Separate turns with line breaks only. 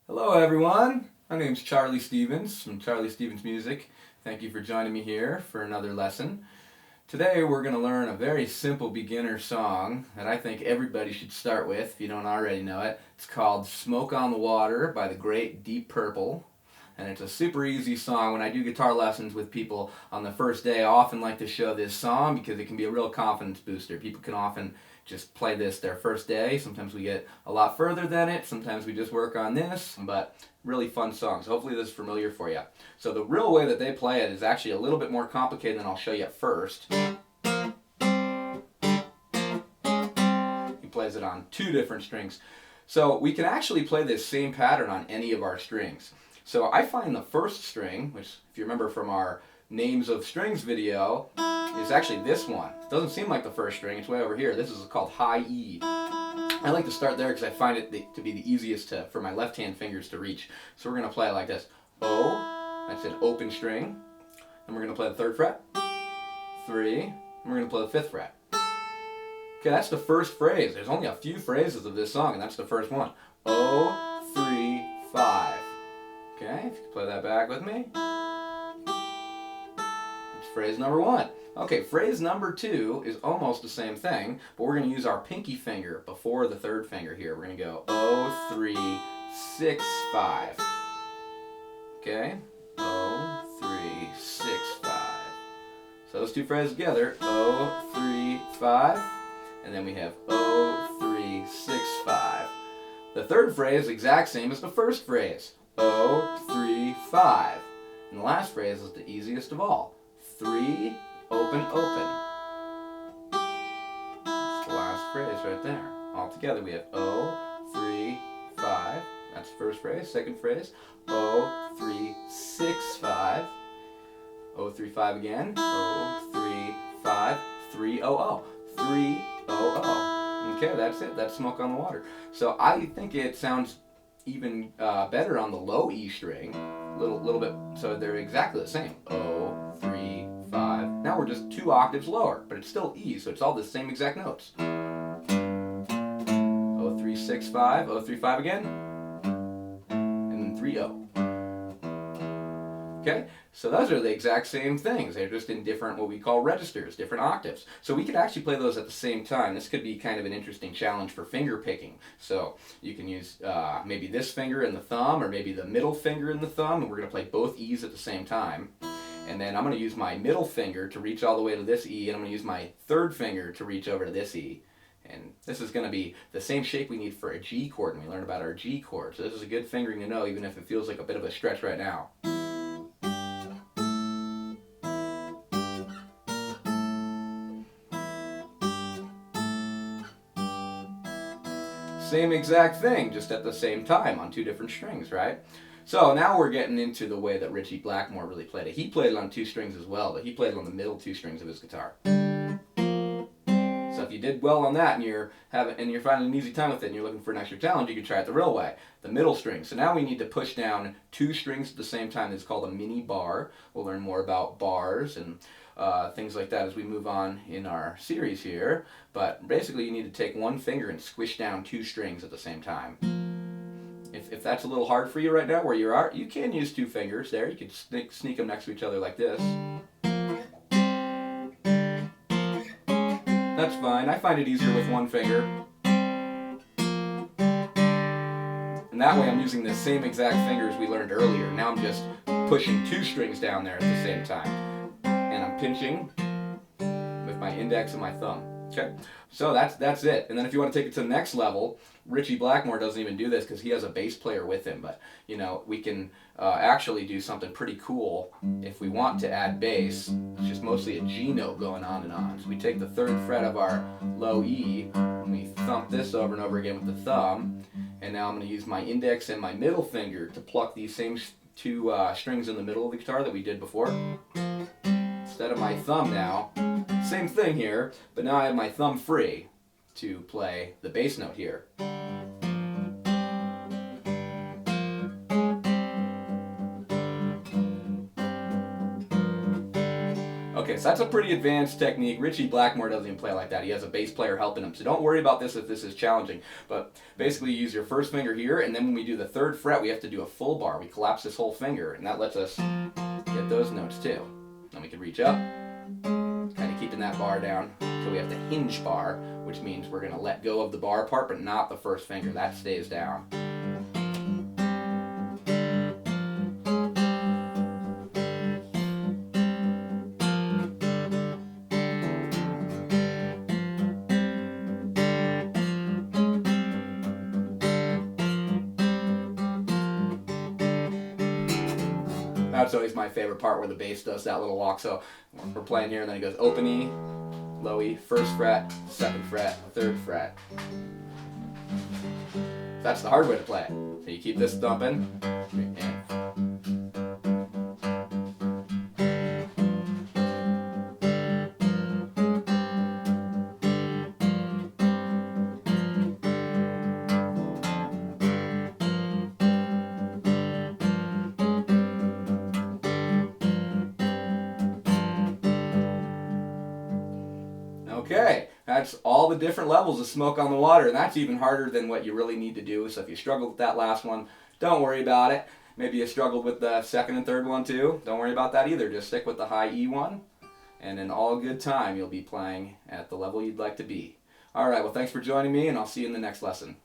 Hello everyone, my name's Charlie Stevens from Charlie Stevens Music. Thank you for joining me here for another lesson. Today we're going to learn a very simple beginner song that I think everybody should start with if you don't already know it. It's called Smoke on the Water by the great Deep Purple. And it's a super easy song. When I do guitar lessons with people on the first day, I often like to show this song because it can be a real confidence booster. People can often just play this their first day. Sometimes we get a lot further than it. Sometimes we just work on this. But really fun song. So hopefully this is familiar for you. So the real way that they play it is actually a little bit more complicated than I'll show you at first. He plays it on two different strings. So we can actually play this same pattern on any of our strings. So I find the first string, which if you remember from our names of strings video, is actually this one. It doesn't seem like the first string, it's way over here. This is called high E. I like to start there because I find it to be the easiest for my left hand fingers to reach. So we're going to play it like this. O, that's an open string. And we're going to play the third fret, 3, and we're going to play the fifth fret. Okay, that's the first phrase. There's only a few phrases of this song, and that's the first one. O, 3, 5. Okay, if you can play that back with me. That's phrase number 1. Okay, phrase number 2 is almost the same thing, but we're going to use our pinky finger before the third finger here. We're going to go O, 3, 6, 5. Okay, O, 3, 6, 5. So those two phrases together, O, 3, 5, and then we have O, 3, 6, 5. The third phrase is the exact same as the first phrase. O, 3, 5. And the last phrase is the easiest of all. 3, open, open. That's the last phrase right there. All together we have O, 3, 5. That's the first phrase. Second phrase. O, 3, 6, 5. O, 3, 5 again. O, 3, 5. 3, O, O. 3, O, O. Okay, that's it. That's Smoke on the Water. So I think it sounds even better on the low E string, little bit, so they're exactly the same. O, 3, 5. Now we're just 2 octaves lower, but it's still E, so it's all the same exact notes. O, 3, 6, 5, O, 3, 5 again, and then 3, O. Okay, so those are the exact same things. They're just in different, what we call registers, different octaves. So we could actually play those at the same time. This could be kind of an interesting challenge for finger picking. So you can use maybe this finger and the thumb, or maybe the middle finger and the thumb, and we're going to play both E's at the same time. And then I'm going to use my middle finger to reach all the way to this E, and I'm going to use my third finger to reach over to this E. And this is going to be the same shape we need for a G chord, and we learned about our G chord. So this is a good fingering to know, even if it feels like a bit of a stretch right now. Same exact thing, just at the same time on 2 different strings, right? So now we're getting into the way that Ritchie Blackmore really played it. He played it on 2 strings as well, but he played it on the middle 2 strings of his guitar. So if you did well on that and you're finding an easy time with it and you're looking for an extra challenge, you can try it the real way, the middle string. So now we need to push down 2 strings at the same time. It's called a mini bar. We'll learn more about bars and things like that as we move on in our series here. But basically you need to take 1 finger and squish down 2 strings at the same time. If that's a little hard for you right now where you are, you can use 2 fingers there. You can sneak them next to each other like this. That's fine. I find it easier with 1 finger. And that way I'm using the same exact fingers we learned earlier. Now I'm just pushing 2 strings down there at the same time. And I'm pinching with my index and my thumb. Okay? So that's it. And then if you want to take it to the next level, Ritchie Blackmore doesn't even do this because he has a bass player with him. But, you know, we can actually do something pretty cool if we want to add bass. It's just mostly a G note going on and on. So we take the 3rd fret of our low E, and we thump this over and over again with the thumb. And now I'm going to use my index and my middle finger to pluck these same 2 strings in the middle of the guitar that we did before. Instead of my thumb now, same thing here, but now I have my thumb free to play the bass note here. Okay, Okay, so that's a pretty advanced technique. Ritchie Blackmore doesn't even play like that. He has a bass player helping him. So don't worry about this if this is challenging. But basically you use your first finger here, and then when we do the 3rd fret, we have to do a full bar. We collapse this whole finger, and that lets us get those notes too. Then we can reach up, kind of keeping that bar down until we have the hinge bar, which means we're going to let go of the bar part, but not the first finger. That stays down. That's always my favorite part where the bass does that little walk. So we're playing here and then it goes open E, low E, 1st fret, 2nd fret, 3rd fret. That's the hard way to play it. So you keep this thumping and okay, that's all the different levels of Smoke on the Water, and that's even harder than what you really need to do. So if you struggled with that last one, don't worry about it. Maybe you struggled with the 2nd and 3rd one too. Don't worry about that either. Just stick with the high E one, and in all good time, you'll be playing at the level you'd like to be. All right, well, thanks for joining me, and I'll see you in the next lesson.